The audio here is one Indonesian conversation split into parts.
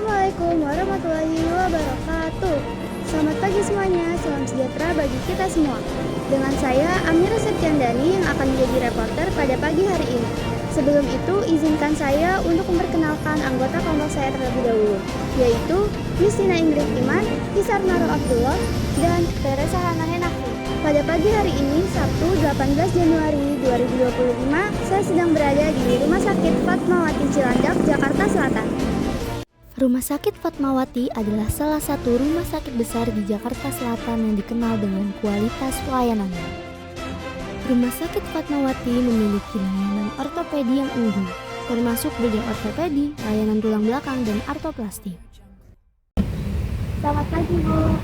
Assalamualaikum warahmatullahi wabarakatuh. Selamat pagi semuanya, salam sejahtera bagi kita semua. Dengan saya, Amira Septiandani yang akan menjadi reporter pada pagi hari ini. Sebelum itu, izinkan saya untuk memperkenalkan anggota kelompok saya terlebih dahulu, yaitu Justina Ingrid Iman, Hisar Naro Abdullah, dan Teresa Hana Henafi. Pada pagi hari ini, Sabtu 18 Januari 2025, saya sedang berada di Rumah Sakit Fatmawati Cilandak, Jakarta Selatan. Rumah Sakit Fatmawati adalah salah satu rumah sakit besar di Jakarta Selatan yang dikenal dengan kualitas pelayanannya. Rumah Sakit Fatmawati memiliki layanan ortopedi yang unggul, termasuk bedah ortopedi, layanan tulang belakang, dan artroplasti. Selamat pagi, Bu.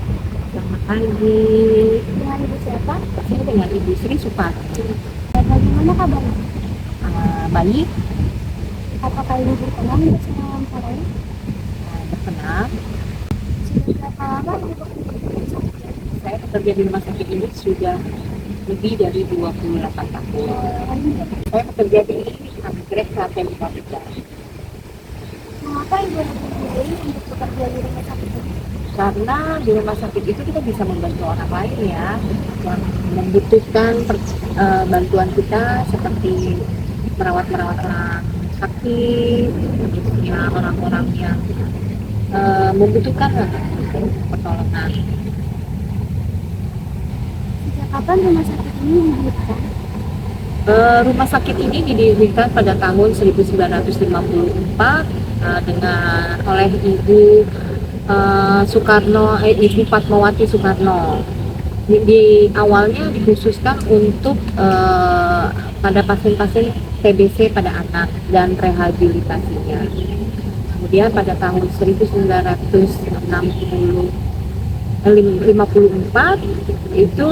Selamat pagi. Dengan Ibu siapa? Saya dengan Ibu Sri Supati. Bagaimana kabarnya? Baik, Apakah Ibu berkenan bersama wawancara? berkenan. Sudah berapa lama Ibu bekerja di rumah sakit? Saya bekerja di rumah sakit ini sudah lebih dari 28 tahun. Saya bekerja di Anggrek Klaten Papua. Mengapa Ibu lebih memilih untuk bekerja di rumah sakit ini? Karena di rumah sakit itu kita bisa membantu orang lain ya, yang membutuhkan bantuan kita seperti merawat orang sakit, terusnya orang-orang yang membutuhkan pertolongan. Sejak kapan rumah sakit ini didirikan? Rumah sakit ini didirikan pada tahun 1954 dengan oleh Ibu Fatmawati Soekarno. Di awalnya dikhususkan untuk pada pasien-pasien TBC pada anak dan rehabilitasinya. Kemudian pada tahun 1954 itu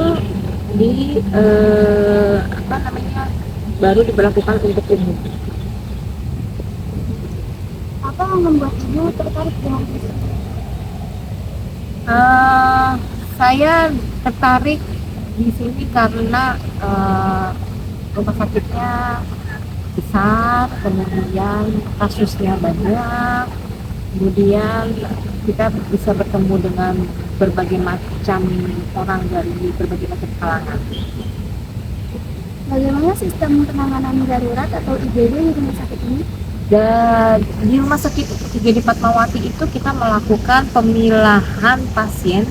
baru diberlakukan untuk umum. Apa yang membuat Ibu tertarik dengan bisnis? Saya tertarik di sini karena rumah sakitnya besar, kemudian kasusnya banyak, kemudian kita bisa bertemu dengan berbagai macam orang dari berbagai macam kalangan. Bagaimana sistem penanganan darurat atau IGD di rumah sakit ini? Dan di rumah sakit IGD Fatmawati itu kita melakukan pemilahan pasien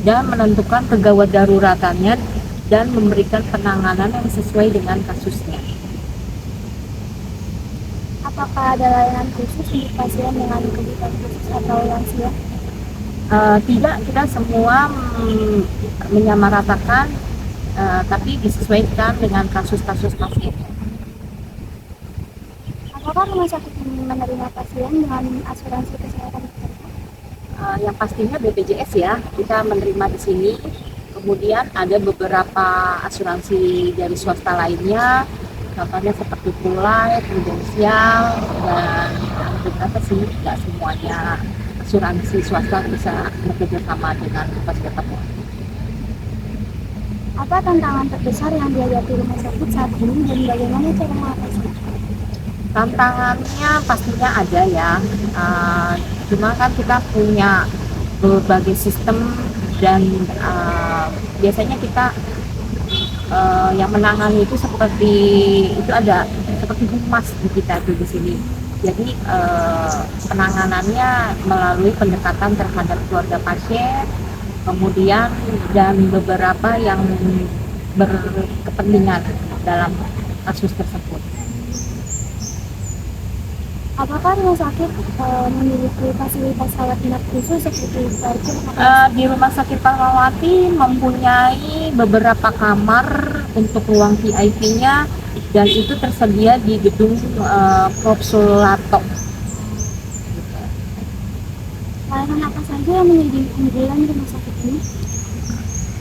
dan menentukan kegawat daruratannya dan memberikan penanganan yang sesuai dengan kasusnya. Apakah ada layanan khusus untuk pasien dengan kebutuhan khusus atau lansia? Tidak, kita semua menyamaratakan, tapi disesuaikan dengan kasus-kasus pasien. Apakah rumah sakit ini menerima pasien dengan asuransi kesehatan? Yang pastinya BPJS ya, kita menerima di sini. Kemudian ada beberapa asuransi dari swasta lainnya, contohnya seperti Prulife, Prudensial, dan beberapa sih, tidak semuanya asuransi swasta bisa bekerja sama dengan fasilitas. Apa tantangan terbesar yang dihadapi rumah sakit saat ini dan bagaimana cara mengatasi? Tantangannya pastinya ada ya, cuma kan kita punya berbagai sistem dan biasanya kita yang menangani itu seperti itu ada seperti humas di kita tuh di sini. Jadi penanganannya melalui pendekatan terhadap keluarga pasien, kemudian dan beberapa yang berkepentingan dalam kasus tersebut. Apakah rumah sakit memiliki fasilitas rawat inap khusus seperti parkir? Di Rumah Sakit Fatmawati mempunyai beberapa kamar untuk ruang VIP-nya dan itu tersedia di gedung Propsulato. Layanan apa saja yang menjadi unggulan rumah sakit ini?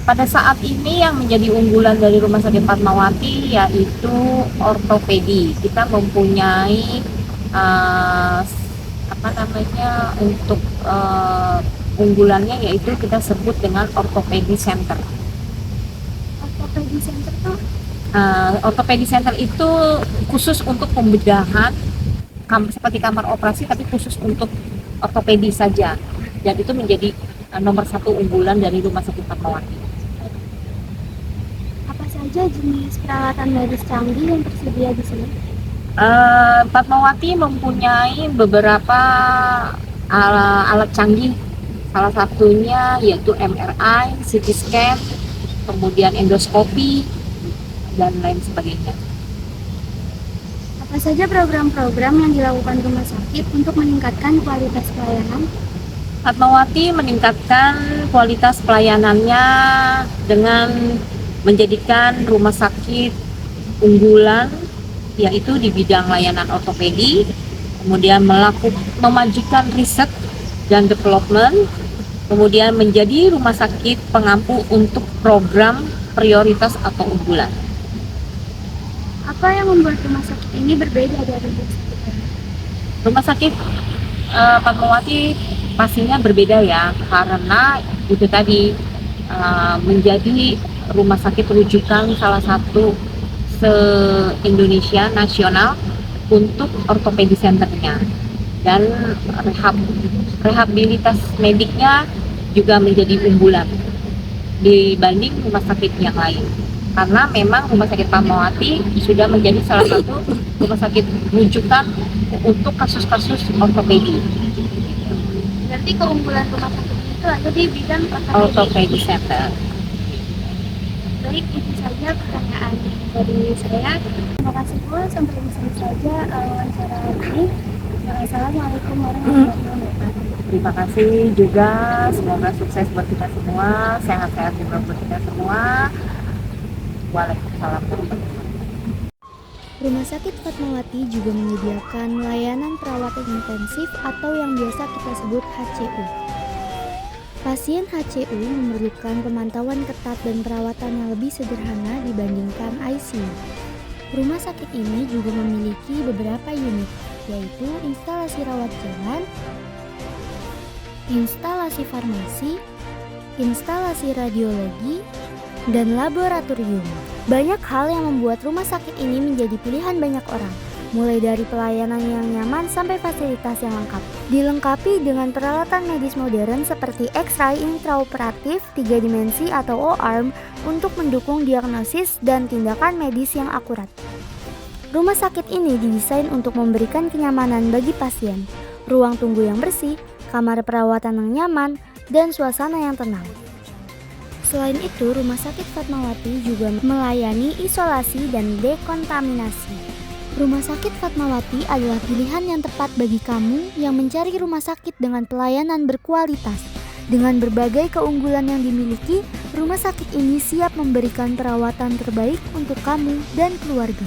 Pada saat ini yang menjadi unggulan dari Rumah Sakit Fatmawati yaitu ortopedi. Kita mempunyai untuk unggulannya yaitu kita sebut dengan ortopedi center. Ortopedi center itu Ortopedi center itu khusus untuk pembedahan seperti kamar operasi, tapi khusus untuk ortopedi saja, dan itu menjadi nomor satu unggulan dari Rumah Sakit Fatmawati. Apa saja jenis peralatan medis canggih yang tersedia di sini? Fatmawati mempunyai beberapa alat canggih, salah satunya yaitu MRI, CT scan, kemudian endoskopi, dan lain sebagainya. Apa saja program-program yang dilakukan rumah sakit untuk meningkatkan kualitas pelayanan? Fatmawati meningkatkan kualitas pelayanannya dengan menjadikan rumah sakit unggulan, yaitu di bidang layanan ortopedi, kemudian memajukan riset dan development, kemudian menjadi rumah sakit pengampu untuk program prioritas atau unggulan. Apa yang membuat rumah sakit ini berbeda dari rumah sakit lain? Rumah sakit Fatmawati pastinya berbeda ya, karena itu tadi menjadi rumah sakit rujukan salah satu se-Indonesia nasional untuk ortopedi centernya, dan rehabilitas mediknya juga menjadi unggulan dibanding rumah sakit yang lain, karena memang Rumah Sakit Fatmawati sudah menjadi salah satu rumah sakit rujukan untuk kasus-kasus ortopedi. Berarti keunggulan rumah sakit itu ada di bidang Ortopedi center. Baik, itu saja pertanyaan dari saya. Terima kasih Bu, sampai di sini saja wawancara ini. Assalamualaikum warahmatullahi wabarakatuh. Terima kasih juga, semoga sukses buat kita semua, sehat-sehat juga buat kita semua. Waalaikumsalam warahmatullahi wabarakatuh. Rumah Sakit Fatmawati juga menyediakan layanan perawatan intensif atau yang biasa kita sebut HCU. Pasien HCU memerlukan pemantauan ketat dan perawatan yang lebih sederhana dibandingkan ICU. Rumah sakit ini juga memiliki beberapa unit, yaitu instalasi rawat jalan, instalasi farmasi, instalasi radiologi, dan laboratorium. Banyak hal yang membuat rumah sakit ini menjadi pilihan banyak orang, mulai dari pelayanan yang nyaman sampai fasilitas yang lengkap. Dilengkapi dengan peralatan medis modern seperti X-ray intraoperatif 3 dimensi atau O-arm untuk mendukung diagnosis dan tindakan medis yang akurat. Rumah sakit ini didesain untuk memberikan kenyamanan bagi pasien, ruang tunggu yang bersih, kamar perawatan yang nyaman, dan suasana yang tenang. Selain itu, Rumah Sakit Fatmawati juga melayani isolasi dan dekontaminasi. Rumah Sakit Fatmawati adalah pilihan yang tepat bagi kamu yang mencari rumah sakit dengan pelayanan berkualitas. Dengan berbagai keunggulan yang dimiliki, rumah sakit ini siap memberikan perawatan terbaik untuk kamu dan keluarga.